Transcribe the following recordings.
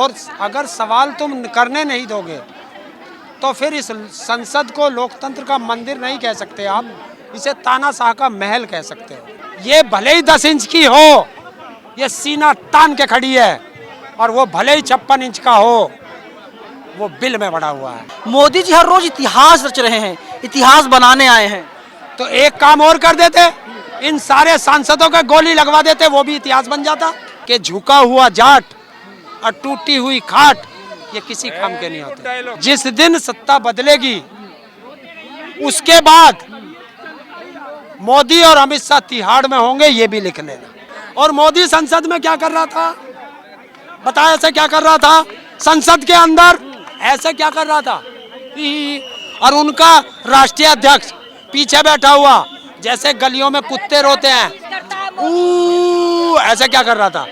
और अगर सवाल तुम करने नहीं दोगे तो फिर इस संसद को लोकतंत्र का मंदिर नहीं कह सकते आप, इसे तानाशाह का महल कह सकते हो। ये भले ही 10 इंच की हो, ये सीना तान के खड़ी है, और वो भले ही 56 इंच का हो, वो बिल में बड़ा हुआ है। मोदी जी हर रोज इतिहास रच रहे हैं, इतिहास बनाने आए हैं। तो एक काम और कर देते, इन सारे सांसदों के गोली लगवा देते, वो भी इतिहास बन जाता। कि झुका हुआ जाट और टूटी हुई खाट ये किसी काम के नहीं होते। जिस दिन सत्ता बदलेगी उसके बाद मोदी और अमित शाह तिहाड़ में होंगे, ये भी लिख लेना। और मोदी संसद में क्या कर रहा था बताया, ऐसे क्या कर रहा था संसद के अंदर, ऐसे क्या कर रहा था। और उनका राष्ट्रीय अध्यक्ष पीछे बैठा हुआ, जैसे गलियों में कुत्ते रोते हैं, ऐसे क्या कर रहा था।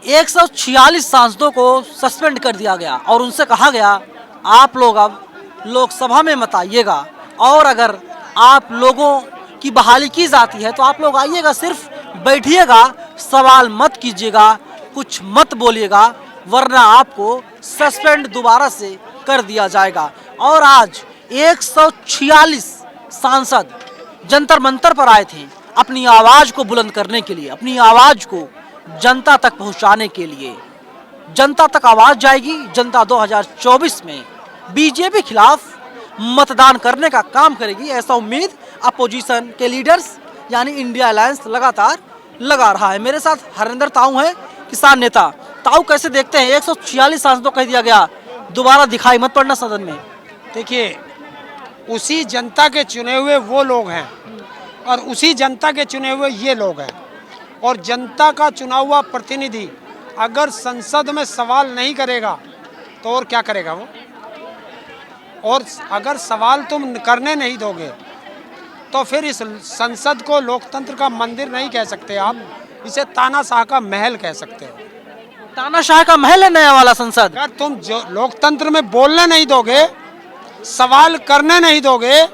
146 सांसदों को सस्पेंड कर दिया गया और उनसे कहा गया आप लोग अब लोकसभा में मत आइएगा, और अगर आप लोगों की बहाली की जाती है तो आप लोग आइएगा, सिर्फ बैठिएगा, सवाल मत कीजिएगा, कुछ मत बोलिएगा, वरना आपको सस्पेंड दोबारा से कर दिया जाएगा। और आज 146 सांसद जंतर मंतर पर आए थे अपनी आवाज को बुलंद करने के लिए, अपनी आवाज को जनता तक पहुंचाने के लिए। जनता तक आवाज जाएगी, जनता 2024 में बीजेपी खिलाफ मतदान करने का काम करेगी, ऐसा उम्मीद अपोजिशन के लीडर्स यानी इंडिया अलायंस लगातार लगा रहा है। मेरे साथ हरिंदर ताऊ हैं, किसान नेता। ताऊ, कैसे देखते हैं 146 सांसदों कह दिया गया, दोबारा दिखाई मत पड़ना सदन में। देखिए, उसी जनता के चुने हुए वो लोग हैं और उसी जनता के चुने हुए ये लोग हैं, और जनता का चुना हुआ प्रतिनिधि अगर संसद में सवाल नहीं करेगा तो और क्या करेगा वो। और अगर सवाल तुम करने नहीं दोगे तो फिर इस संसद को लोकतंत्र का मंदिर नहीं कह सकते आप, इसे तानाशाह का महल कह सकते हो। तानाशाह का महल है नया वाला संसद। अगर तुम जो लोकतंत्र में बोलने नहीं दोगे, सवाल करने नहीं दोगे,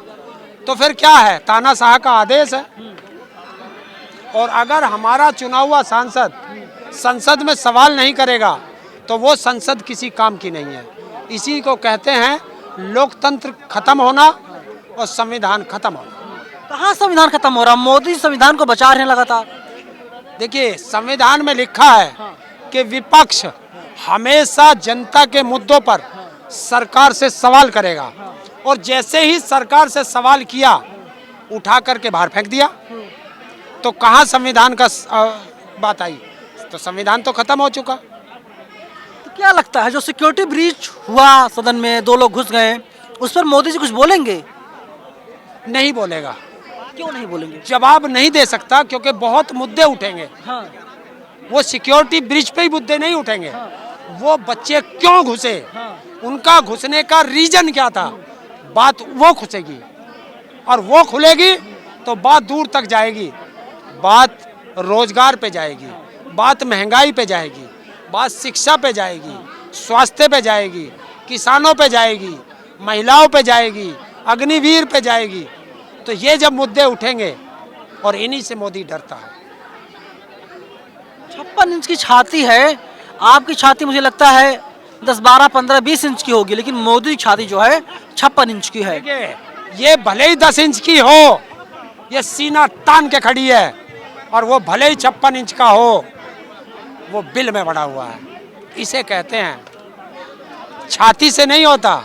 तो फिर क्या है, तानाशाह का आदेश है। और अगर हमारा चुना हुआ सांसद संसद में सवाल नहीं करेगा तो वो संसद किसी काम की नहीं है। इसी को कहते हैं लोकतंत्र खत्म होना और संविधान खत्म होना। कहाँ संविधान खत्म हो रहा, मोदी संविधान को बचा रहे हैं लगातार। देखिए, संविधान में लिखा है कि विपक्ष हमेशा जनता के मुद्दों पर सरकार से सवाल करेगा, और जैसे ही सरकार से सवाल किया उठा करके बाहर फेंक दिया, तो कहाँ संविधान का बात आई। तो संविधान तो खत्म हो चुका। तो क्या लगता है जो सिक्योरिटी ब्रीच हुआ सदन में, 2 लोग घुस गए, उस पर मोदी जी कुछ बोलेंगे? नहीं बोलेगा। क्यों नहीं बोलेंगे? जवाब नहीं दे सकता, क्योंकि बहुत मुद्दे उठेंगे। हाँ। वो सिक्योरिटी ब्रिज पे ही मुद्दे नहीं उठेंगे। हाँ। वो बच्चे क्यों घुसे, हाँ। उनका घुसने का रीजन क्या था, बात वो खुलेगी, और वो खुलेगी तो बात दूर तक जाएगी। बात रोजगार पे जाएगी, बात महंगाई पे जाएगी, बात शिक्षा पे जाएगी, स्वास्थ्य पे जाएगी, किसानों पे जाएगी, महिलाओं पे जाएगी, अग्निवीर पे जाएगी। तो ये जब मुद्दे उठेंगे, और इन्हीं से मोदी डरता है। 56 इंच की छाती है, आपकी छाती मुझे लगता है 10, 12, 15, 20 इंच की होगी, लेकिन मोदी की छाती जो है 56 इंच की है। ये भले ही 10 इंच की हो, ये सीना तान के खड़ी है, और वो भले ही 56 इंच का हो, वो बिल में बड़ा हुआ है। इसे कहते हैं छाती से नहीं होता,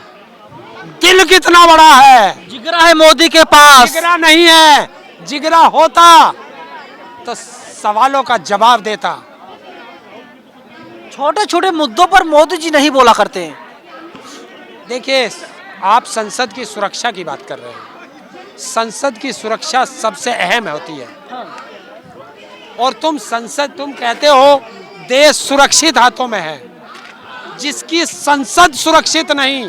दिल कितना बड़ा है। जिगरा है मोदी के पास। जिगरा नहीं है, जिगरा होता तो सवालों का जवाब देता। छोटे छोटे मुद्दों पर मोदी जी नहीं बोला करते हैं। देखिए, आप संसद की सुरक्षा की बात कर रहे हैं। संसद की सुरक्षा सबसे अहम होती है। और तुम कहते हो देश सुरक्षित हाथों में है। जिसकी संसद सुरक्षित नहीं,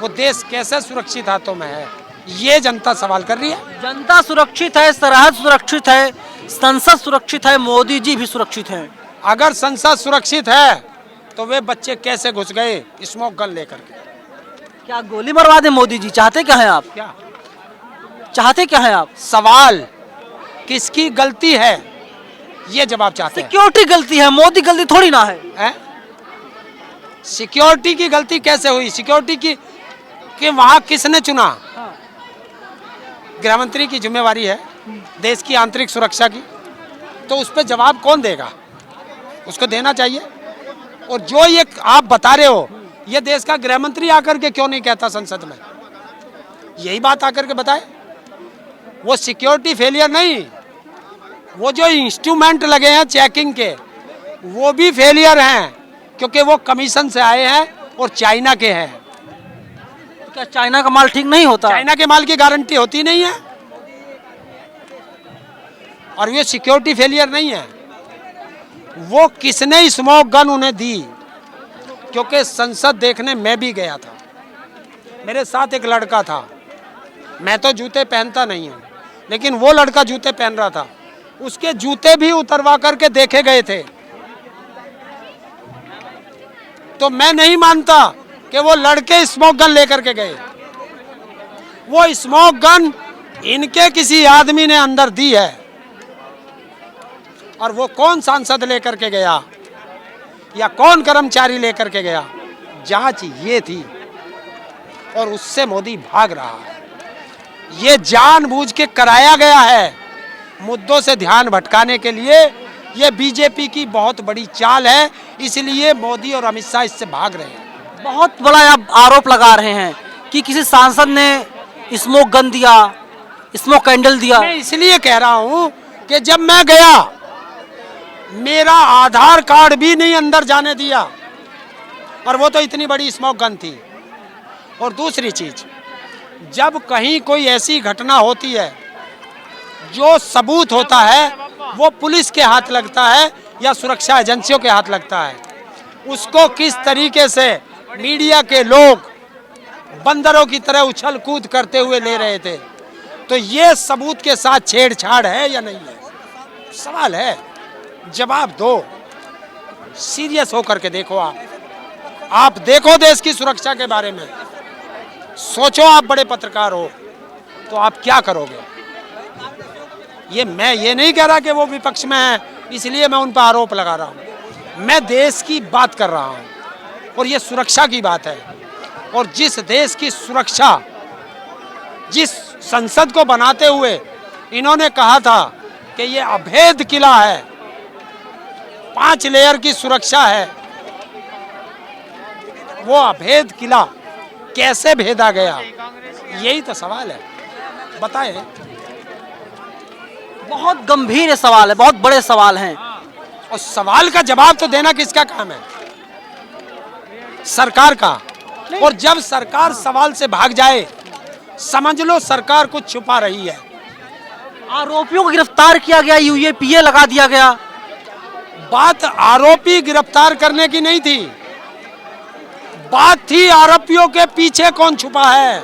वो देश कैसे सुरक्षित हाथों में है, ये जनता सवाल कर रही है। जनता सुरक्षित है, सरहद सुरक्षित है, संसद सुरक्षित है, मोदी जी भी सुरक्षित हैं। अगर संसद सुरक्षित है तो वे बच्चे कैसे घुस गए स्मोक गन लेकर के। क्या गोली मरवा दे मोदी जी? चाहते क्या हैं आप? क्या चाहते क्या हैं आप? सवाल किसकी गलती है ये जवाब चाहते हैं। सिक्योरिटी गलती है, मोदी गलती थोड़ी ना है। सिक्योरिटी की गलती कैसे हुई? सिक्योरिटी की कि वहां किसने चुना? गृह मंत्री की जिम्मेवारी है देश की आंतरिक सुरक्षा की, तो उस पर जवाब कौन देगा? उसको देना चाहिए। और जो ये आप बता रहे हो, ये देश का गृह मंत्री आकर के क्यों नहीं कहता संसद में? यही बात आकर के बताए। वो सिक्योरिटी फेलियर नहीं, वो जो इंस्ट्रूमेंट लगे हैं चेकिंग के, वो भी फेलियर हैं, क्योंकि वो कमीशन से आए हैं और चाइना के हैं। तो क्या चाइना का माल ठीक नहीं होता? चाइना के माल की गारंटी होती नहीं है, और ये सिक्योरिटी फेलियर नहीं है। वो किसने स्मोक गन उन्हें दी? क्योंकि संसद देखने मैं भी गया था, मेरे साथ एक लड़का था। मैं तो जूते पहनता नहीं हूँ, लेकिन वो लड़का जूते पहन रहा था, उसके जूते भी उतरवा करके देखे गए थे। तो मैं नहीं मानता कि वो लड़के स्मोक गन लेकर के गए। वो स्मोक गन इनके किसी आदमी ने अंदर दी है, और वो कौन सांसद लेकर के गया या कौन कर्मचारी लेकर के गया, जांच ये थी। और उससे मोदी भाग रहा है। ये जानबूझ के कराया गया है मुद्दों से ध्यान भटकाने के लिए। ये बीजेपी की बहुत बड़ी चाल है, इसलिए मोदी और अमित शाह इससे भाग रहे हैं। बहुत बड़ा आप आरोप लगा रहे हैं कि किसी सांसद ने स्मोक गन दिया, स्मोक कैंडल दिया। मैं इसलिए कह रहा हूं कि जब मैं गया, मेरा आधार कार्ड भी नहीं अंदर जाने दिया, और वो तो इतनी बड़ी स्मोक गन थी। और दूसरी चीज, जब कहीं कोई ऐसी घटना होती है जो सबूत होता है, वो पुलिस के हाथ लगता है या सुरक्षा एजेंसियों के हाथ लगता है। उसको किस तरीके से मीडिया के लोग बंदरों की तरह उछल कूद करते हुए ले रहे थे, तो ये सबूत के साथ छेड़छाड़ है या नहीं है? सवाल है, जवाब दो। सीरियस होकर के देखो। आप देखो देश की सुरक्षा के बारे में, सोचो। आप बड़े पत्रकार हो तो आप क्या करोगे? मैं ये नहीं कह रहा कि वो विपक्ष में है इसलिए मैं उन पर आरोप लगा रहा हूँ। मैं देश की बात कर रहा हूँ, और ये सुरक्षा की बात है। और जिस देश की सुरक्षा, जिस संसद को बनाते हुए इन्होंने कहा था कि ये अभेद किला है, 5 लेयर की सुरक्षा है, वो अभेद किला कैसे भेदा गया? यही तो सवाल है, बताएं। बहुत गंभीर सवाल है, बहुत बड़े सवाल हैं। और सवाल का जवाब तो देना किसका काम है? सरकार का। और जब सरकार सवाल से भाग जाए, समझ लो सरकार कुछ छुपा रही है। आरोपियों को गिरफ्तार किया गया, यूएपीए लगा दिया गया। बात आरोपी गिरफ्तार करने की नहीं थी, बात थी आरोपियों के पीछे कौन छुपा है।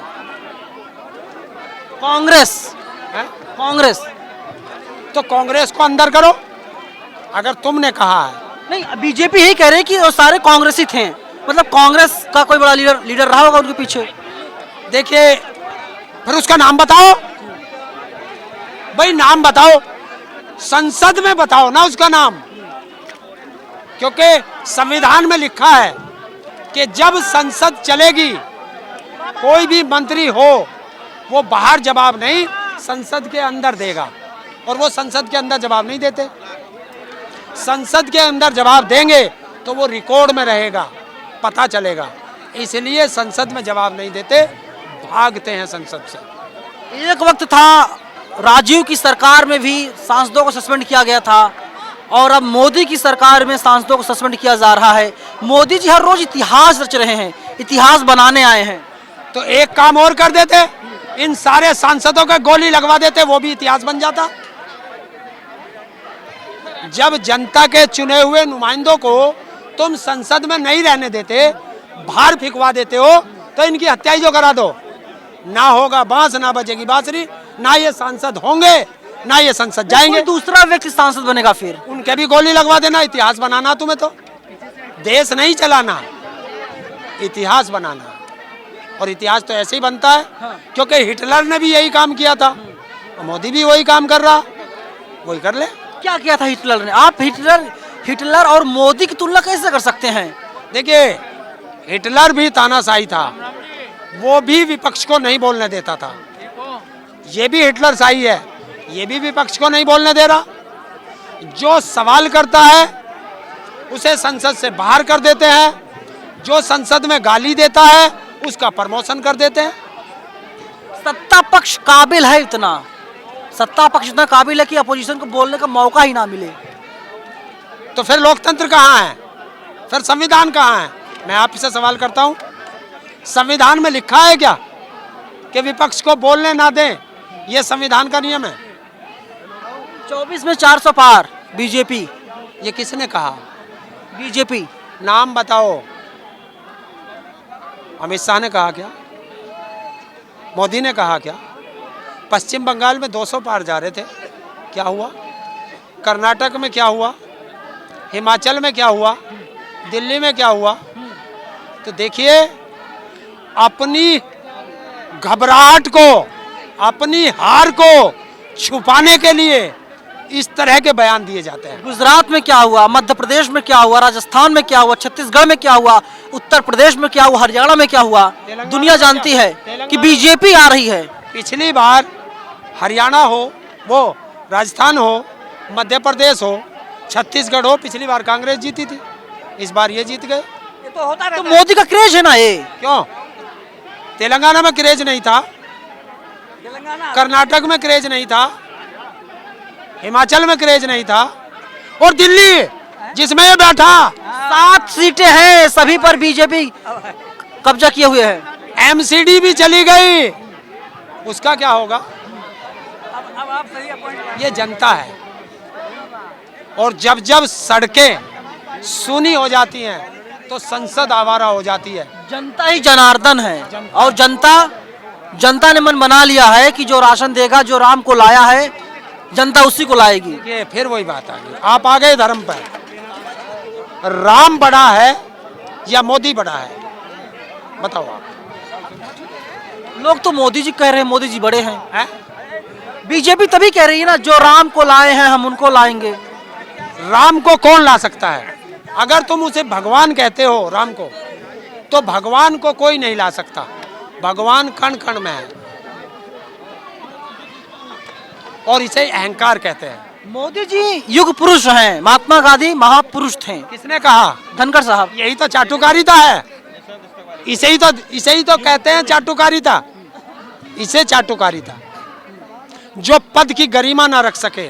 कांग्रेस है? कांग्रेस। तो कांग्रेस को अंदर करो, अगर तुमने कहा है। नहीं, बीजेपी यही कह रही है कि वो सारे कांग्रेसी थे, मतलब कांग्रेस का कोई बड़ा लीडर रहा होगा उनके पीछे। देखिए, फिर उसका नाम बताओ भाई, नाम बताओ, संसद में बताओ ना उसका नाम। क्योंकि संविधान में लिखा है कि जब संसद चलेगी, कोई भी मंत्री हो वो बाहर जवाब नहीं, संसद के अंदर देगा। और वो संसद के अंदर जवाब नहीं देते। संसद के अंदर जवाब देंगे तो वो रिकॉर्ड में रहेगा, पता चलेगा। इसलिए संसद में जवाब नहीं देते, भागते हैं संसद से। एक वक्त था राजीव की सरकार में भी सांसदों को सस्पेंड किया गया था, और अब मोदी की सरकार में सांसदों को सस्पेंड किया जा रहा है। मोदी जी हर रोज इतिहास रच रहे हैं, इतिहास बनाने आए हैं। तो एक काम और कर देते, इन सारे सांसदों को गोली लगवा देते, वो भी इतिहास बन जाता। जब जनता के चुने हुए नुमाइंदों को तुम संसद में नहीं रहने देते, बाहर फिकवा देते हो, तो इनकी हत्या ही जो करा दो। ना होगा बांस, ना बजेगी बांसुरी, ना ये सांसद होंगे, ना ये संसद जाएंगे। दूसरा व्यक्ति सांसद बनेगा, फिर उनके भी गोली लगवा देना। इतिहास बनाना तुम्हें, तो देश नहीं चलाना, इतिहास बनाना। और इतिहास तो ऐसे ही बनता है। क्योंकि हिटलर ने भी यही काम किया था, मोदी भी वही काम कर रहा, वही कर ले। क्या किया था हिटलर ने? आप हिटलर और मोदी की तुलना कैसे कर सकते हैं? देखिए, हिटलर भी तानाशाही था, वो भी विपक्ष को नहीं बोलने देता था। ये भी हिटलर शाही है, ये भी विपक्ष को नहीं बोलने दे रहा। जो सवाल करता है उसे संसद से बाहर कर देते हैं, जो संसद में गाली देता है उसका प्रमोशन कर देते हैं। सत्ता पक्ष काबिल है इतना, सत्ता पक्ष इतना काबिल है कि अपोजिशन को बोलने का मौका ही ना मिले। तो फिर लोकतंत्र कहाँ है? फिर संविधान कहाँ है? मैं आपसे सवाल करता हूँ, संविधान में लिखा है क्या कि विपक्ष को बोलने ना दें? ये संविधान का नियम है। 24 में 400 पार बीजेपी। ये किसने कहा? बीजेपी। नाम बताओ। अमित शाह ने कहा क्या? मोदी ने कहा क्या? पश्चिम बंगाल में 200 पार जा रहे थे, क्या हुआ? कर्नाटक में क्या हुआ? हिमाचल में क्या हुआ? दिल्ली में क्या हुआ? तो देखिए, अपनी घबराहट को, अपनी हार को छुपाने के लिए इस तरह के बयान दिए जाते हैं। गुजरात में क्या हुआ, मध्य प्रदेश में क्या हुआ, राजस्थान में क्या हुआ, छत्तीसगढ़ में क्या हुआ, उत्तर प्रदेश में क्या हुआ, हरियाणा में क्या हुआ, दुनिया जानती है कि बीजेपी आ रही है। पिछली बार हरियाणा हो, वो राजस्थान हो, मध्य प्रदेश हो, छत्तीसगढ़ हो, पिछली बार कांग्रेस जीती थी, इस बार ये जीत गए। तो मोदी का क्रेज है ना ये। क्यों? तेलंगाना में क्रेज नहीं था, कर्नाटक में क्रेज नहीं था, हिमाचल में क्रेज नहीं था, और दिल्ली जिसमें ये बैठा 7 सीटें हैं, सभी पर बीजेपी कब्जा किए हुए है। एमसीडी भी चली गई, उसका क्या होगा? ये जनता है। और जब जब सड़कें सूनी हो जाती हैं तो संसद आवारा हो जाती है। जनता ही जनार्दन है, और जनता ने मन बना लिया है कि जो राशन देगा, जो राम को लाया है, जनता उसी को लाएगी। ये फिर वही बात आ गई, आप आ गए धर्म पर। राम बड़ा है या मोदी बड़ा है? बताओ आप। लोग तो मोदी जी कह रहे हैं, मोदी जी बड़े हैं, है? बीजेपी तभी कह रही है ना, जो राम को लाए हैं हम उनको लाएंगे। राम को कौन ला सकता है? अगर तुम उसे भगवान कहते हो राम को, तो भगवान को कोई नहीं ला सकता। भगवान कण कण में है, और इसे अहंकार कहते हैं। मोदी जी युग पुरुष हैं, महात्मा गांधी महापुरुष थे। किसने कहा? धनखड़ साहब। यही तो चाटुकारिता है, इसे ही तो कहते हैं चाटुकारिता। इसे चाटुकारिता, जो पद की गरिमा ना रख सके,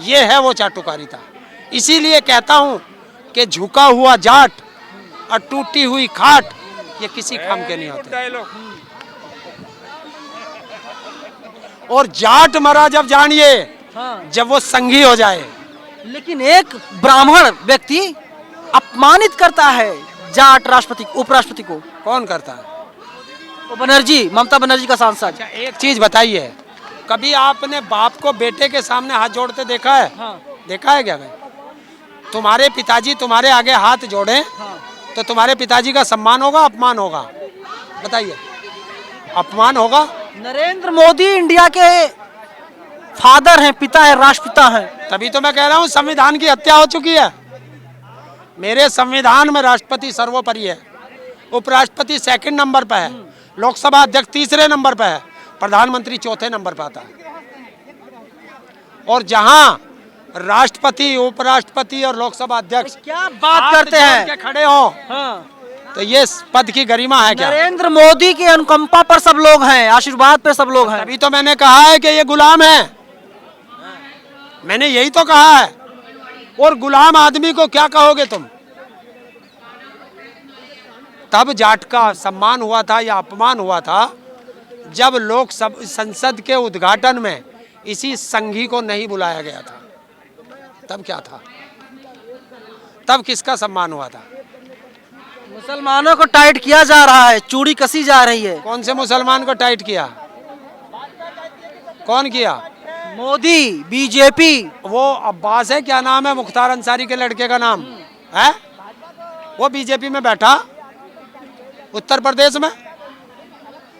ये है वो चाटुकारिता। इसीलिए कहता हूं कि झुका हुआ जाट और टूटी हुई खाट ये किसी काम के नहीं होते। और जाट मरा जब जानिए, जब वो संघी हो जाए। लेकिन एक ब्राह्मण व्यक्ति अपमानित करता है जाट राष्ट्रपति, उपराष्ट्रपति को। कौन करता है? वो बनर्जी, ममता बनर्जी का सांसद। अच्छा, एक चीज बताइए, कभी आपने बाप को बेटे के सामने हाथ जोड़ते देखा है? हाँ। देखा है क्या? तुम्हारे पिताजी तुम्हारे आगे हाथ जोड़े, हाँ। तो तुम्हारे पिताजी का सम्मान होगा, अपमान होगा? बताइए। अपमान होगा। नरेंद्र मोदी इंडिया के फादर हैं, पिता है, राष्ट्रपिता हैं। तभी तो मैं कह रहा हूँ संविधान की हत्या हो चुकी है। मेरे संविधान में राष्ट्रपति सर्वोपरि है, उपराष्ट्रपति सेकंड नंबर पर है, लोकसभा अध्यक्ष तीसरे नंबर पर है, प्रधानमंत्री चौथे नंबर पर आता है। और जहां राष्ट्रपति, उपराष्ट्रपति और लोकसभा अध्यक्ष क्या बात करते हैं, खड़े हो, हाँ। तो ये पद की गरिमा है क्या? नरेंद्र मोदी की अनुकंपा पर सब लोग हैं, आशीर्वाद पे सब लोग हैं। अभी तो मैंने कहा है कि ये गुलाम है, मैंने यही तो कहा है। और गुलाम आदमी को क्या कहोगे तुम? तब जाट का सम्मान हुआ था या अपमान हुआ था जब संसद के उद्घाटन में इसी संघी को नहीं बुलाया गया था। तब क्या था? तब किसका सम्मान हुआ था? मुसलमानों को टाइट किया जा रहा है, चूड़ी कसी जा रही है। कौन से मुसलमान को टाइट किया? कौन किया? मोदी, बीजेपी। वो अब्बास है, क्या नाम है मुख्तार अंसारी के लड़के का नाम है, वो बीजेपी में बैठा, उत्तर प्रदेश में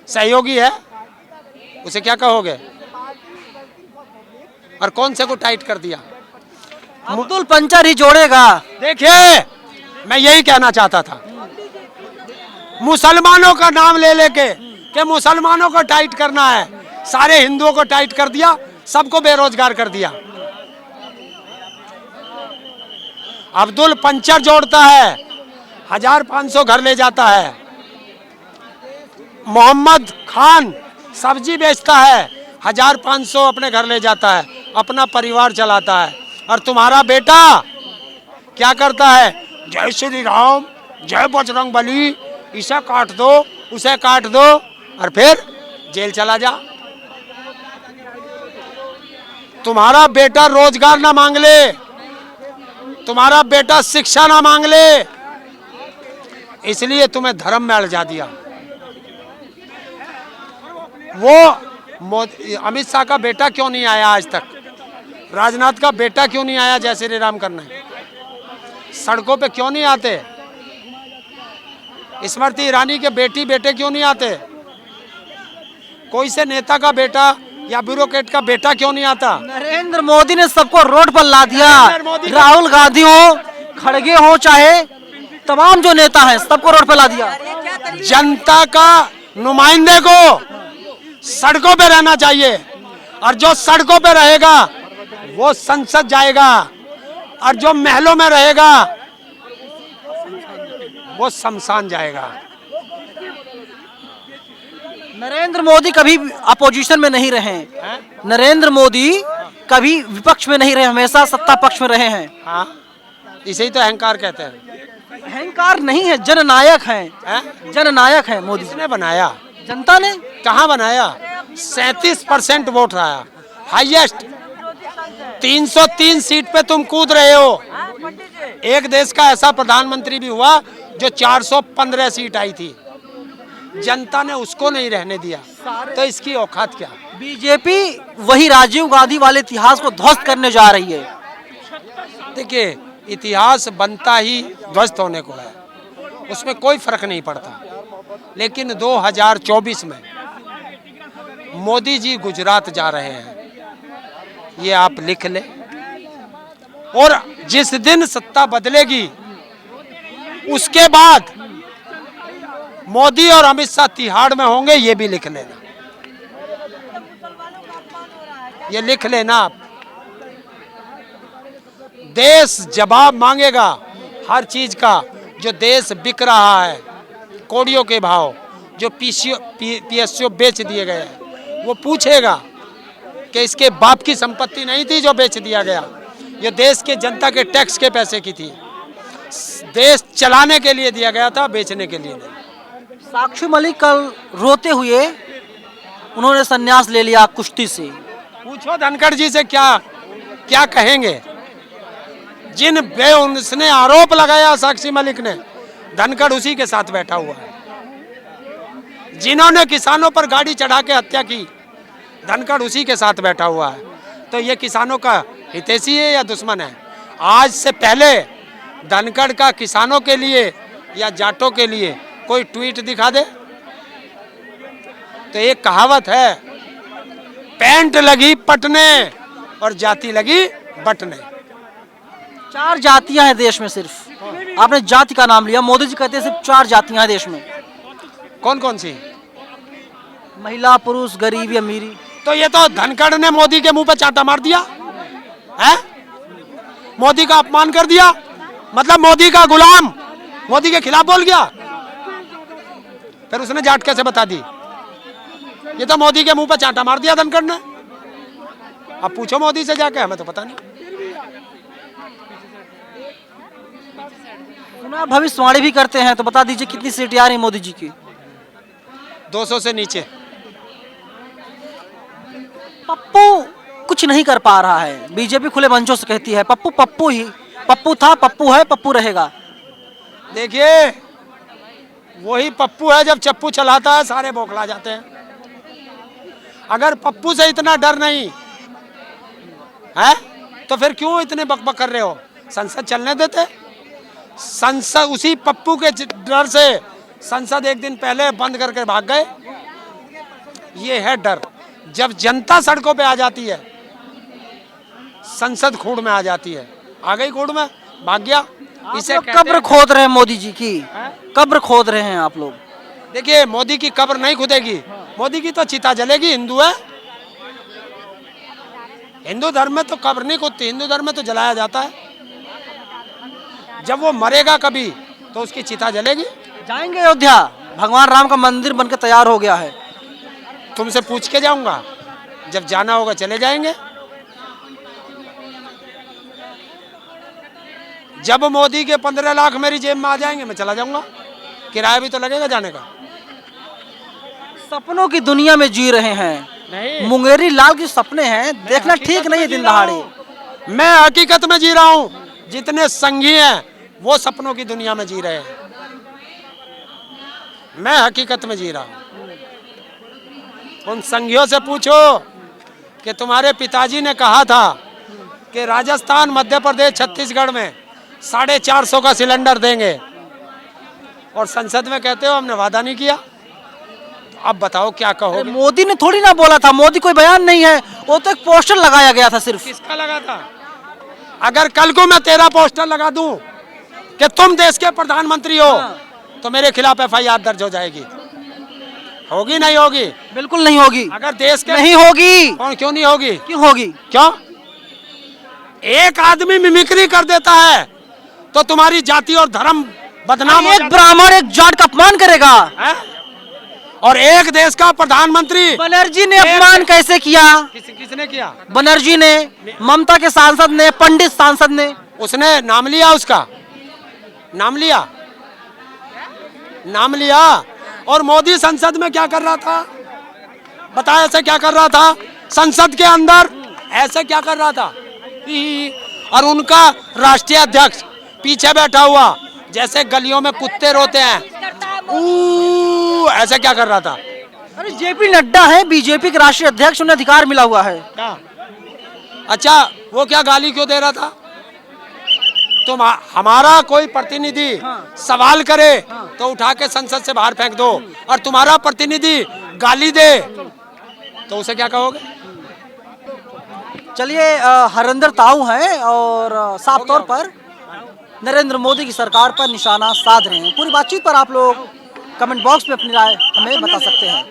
सहयोगी है, उसे क्या कहोगे? और कौन से को टाइट कर दिया? अब्दुल पंचर ही जोड़ेगा। देखिए, मैं यही कहना चाहता था, मुसलमानों का नाम ले लेके कि मुसलमानों को टाइट करना है, सारे हिंदुओं को टाइट कर दिया, सबको बेरोजगार कर दिया। अब्दुल पंचर जोड़ता है, 1500 घर ले जाता है। मोहम्मद खान सब्जी बेचता है, 1500 अपने घर ले जाता है, अपना परिवार चलाता है। और तुम्हारा बेटा क्या करता है? जय श्री राम, जय बजरंग बली, इसे काट दो, उसे काट दो, और फिर जेल चला जा। तुम्हारा बेटा रोजगार ना मांग ले, तुम्हारा बेटा शिक्षा ना मांग ले, इसलिए तुम्हें धर्म में उलझा दिया। वो अमित शाह का बेटा क्यों नहीं आया आज तक? राजनाथ का बेटा क्यों नहीं आया जय श्री राम करने? सड़कों पे क्यों नहीं आते? स्मृति ईरानी के बेटे क्यों नहीं आते? कोई से नेता का बेटा या ब्यूरोक्रेट का बेटा क्यों नहीं आता? नरेंद्र मोदी ने सबको रोड पर ला दिया। नरेंद्र मोदी राहुल गांधी हो, खड़गे हो, चाहे तमाम जो नेता हैं, सबको रोड पर ला दिया। जनता का नुमाइंदे को सड़कों पे रहना चाहिए, और जो सड़कों पे रहेगा वो संसद जाएगा, और जो महलों में रहेगा वो शमशान जाएगा। नरेंद्र मोदी कभी अपोजिशन में नहीं रहे। नरेंद्र मोदी कभी विपक्ष में नहीं रहे, हमेशा सत्ता पक्ष में रहे हैं। हाँ, इसे ही तो अहंकार कहते हैं। अहंकार नहीं है, जननायक हैं। जननायक हैं मोदी। किसने बनाया? जनता ने। कहाँ बनाया? 37% वोट रहा, हाईएस्ट। 303 सीट पे तुम कूद रहे हो। एक देश का ऐसा प्रधानमंत्री भी हुआ जो 415 सीट आई थी, जनता ने उसको नहीं रहने दिया, तो इसकी औकात क्या? बीजेपी वही राजीव गांधी वाले इतिहास को ध्वस्त करने जा रही है। देखिए, इतिहास बनता ही ध्वस्त होने को है, उसमें कोई फर्क नहीं पड़ता। लेकिन 2024 में मोदी जी गुजरात जा रहे हैं, ये आप लिख ले। और जिस दिन सत्ता बदलेगी उसके बाद मोदी और अमित शाह तिहाड़ में होंगे, ये भी लिख लेना, ये लिख लेना आप। देश जवाब मांगेगा हर चीज का। जो देश बिक रहा है कोड़ियों के भाव, जो पीएसओ बेच दिए गए हैं, वो पूछेगा कि इसके बाप की संपत्ति नहीं थी जो बेच दिया गया, ये देश के जनता के टैक्स के पैसे की थी, देश चलाने के लिए दिया गया था, बेचने के लिए नहीं। साक्षी मलिक कल रोते हुए उन्होंने संन्यास ले लिया कुश्ती से। पूछो धनखड़ जी से क्या क्या कहेंगे। जिन उसने आरोप लगाया साक्षी मलिक ने, धनखड़ उसी के साथ बैठा हुआ है। जिन्होंने किसानों पर गाड़ी चढ़ा के हत्या की, धनखड़ उसी के साथ बैठा हुआ है। तो ये किसानों का हितैषी है या दुश्मन है? आज से पहले धनखड़ का किसानों के लिए या जाटों के लिए कोई ट्वीट दिखा दे। तो एक कहावत है, पैंट लगी पटने और जाति लगी बटने। 4 जातियां हैं देश में। सिर्फ आपने जाति का नाम लिया, मोदी जी कहते हैं सिर्फ 4 जातियां हैं देश में। कौन कौन सी? महिला, पुरुष, गरीब, अमीरी। तो ये तो धनखड़ ने मोदी के मुंह पे चांटा मार दिया है, मोदी का अपमान कर दिया, मतलब मोदी का गुलाम, मोदी के खिलाफ बोल गया। फिर उसने जाट कैसे बता दी? ये तो मोदी के मुंह पे चांटा मार दिया धनखड़ ने। अब पूछो मोदी से जाके, हमें तो पता नहीं। सुना भविष्यवाणी भी करते हैं, तो बता दीजिए कितनी सीटें आ रही मोदी जी की? 200 से नीचे। पप्पू कुछ नहीं कर पा रहा है। बीजेपी खुले मंचों से कहती है पप्पू पप्पू ही, पप्पू था, पप्पू है, पप्पू रहेगा। देखिए, वही पप्पू है, जब चप्पू चलाता है सारे बौखला जाते हैं। अगर पप्पू से इतना डर नहीं है तो फिर क्यों इतने बकबक कर रहे हो? संसद चलने देते। संसद उसी पप्पू के डर से संसद एक दिन पहले बंद करके भाग गए। ये है डर। जब जनता सड़कों पे आ जाती है संसद खूड़ में आ जाती है। आ गई खूड़ में, भाग गया। इसे कहते कब्र हैं- खोद रहे हैं मोदी जी की, कब्र खोद रहे हैं आप लोग। देखिए, मोदी की कब्र नहीं खुदेगी, मोदी की तो चिता जलेगी। हिंदू है, हिंदू धर्म में तो कब्र नहीं खुदती, हिंदू धर्म में तो जलाया जाता है। जब वो मरेगा कभी तो उसकी चिता जलेगी। जाएंगे अयोध्या, भगवान राम का मंदिर बनकर तैयार हो गया है। तुमसे पूछ के जाऊंगा, जब जाना होगा चले जाएंगे। जब मोदी के 15 लाख मेरी जेब में आ जाएंगे मैं चला जाऊंगा, किराया भी तो लगेगा जाने का। सपनों की दुनिया में जी रहे हैं। नहीं, मुंगेरी लाल के सपने हैं, देखना ठीक नहीं है दिन दहाड़े। मैं हकीकत में जी रहा हूँ। जितने संघी हैं वो सपनों की दुनिया में जी रहे हैं, मैं हकीकत में जी रहा हूँ। उन संघियों से पूछो कि तुम्हारे पिताजी ने कहा था कि राजस्थान, मध्य प्रदेश, छत्तीसगढ़ में 450 का सिलेंडर देंगे, और संसद में कहते हो हमने वादा नहीं किया। तो अब बताओ क्या कहोगे? मोदी ने थोड़ी ना बोला था, मोदी कोई बयान नहीं है, वो तो एक पोस्टर लगाया गया था सिर्फ। किसका लगा था? अगर कल को मैं तेरा पोस्टर लगा दूं कि तुम देश के प्रधानमंत्री हो, तो मेरे खिलाफ FIR दर्ज हो जाएगी। होगी नहीं होगी? बिल्कुल नहीं होगी। अगर देश के नहीं होगी। कौन, क्यों नहीं होगी? क्यों होगी? क्यों? एक आदमी मिमिक्री कर देता है तो तुम्हारी जाति और धर्म बदनाम हो एक जाता ब्राह्मण एक जाट का अपमान करेगा। है। और एक देश का प्रधानमंत्री, बनर्जी ने अपमान कैसे किया? किसने किया? बनर्जी ने, ममता के सांसद ने, पंडित सांसद ने। उसने नाम लिया, उसका नाम लिया, नाम लिया। और मोदी संसद में क्या कर रहा था? बता, ऐसे क्या कर रहा था? संसद के अंदर ऐसे क्या कर रहा था? और उनका राष्ट्रीय अध्यक्ष पीछे बैठा हुआ, जैसे गलियों में कुत्ते रोते हैं, ऐसे क्या कर रहा था? अरे जेपी नड्डा है बीजेपी के राष्ट्रीय अध्यक्ष, उन्हें अधिकार मिला हुआ है। क्या? अच्छा, वो क्या गाली क्यों दे रहा था? तुम हमारा कोई प्रतिनिधि सवाल करे तो उठा के संसद से बाहर फेंक दो, और तुम्हारा प्रतिनिधि गाली दे तो उसे क्या कहोगे? चलिए, हरिंदर ताऊ हैं और साफ तौर पर नरेंद्र मोदी की सरकार पर निशाना साध रहे हैं। पूरी बातचीत पर आप लोग कमेंट बॉक्स में अपनी राय हमें बता सकते हैं।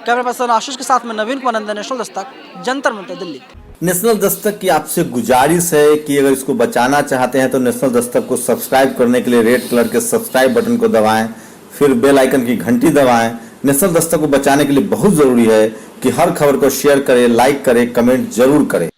कैमरा पर्सन आशीष के साथ में नवीन कुमार नंदन, नेशनल दस्तक, जंतर मंतर, दिल्ली। नेशनल दस्तक की आपसे गुजारिश है कि अगर इसको बचाना चाहते हैं तो नेशनल दस्तक को सब्सक्राइब करने के लिए रेड कलर के सब्सक्राइब बटन को दबाएं, फिर बेल आइकन की घंटी दबाएं। नेशनल दस्तक को बचाने के लिए बहुत जरूरी है कि हर खबर को शेयर करें, लाइक करें, कमेंट जरूर करें।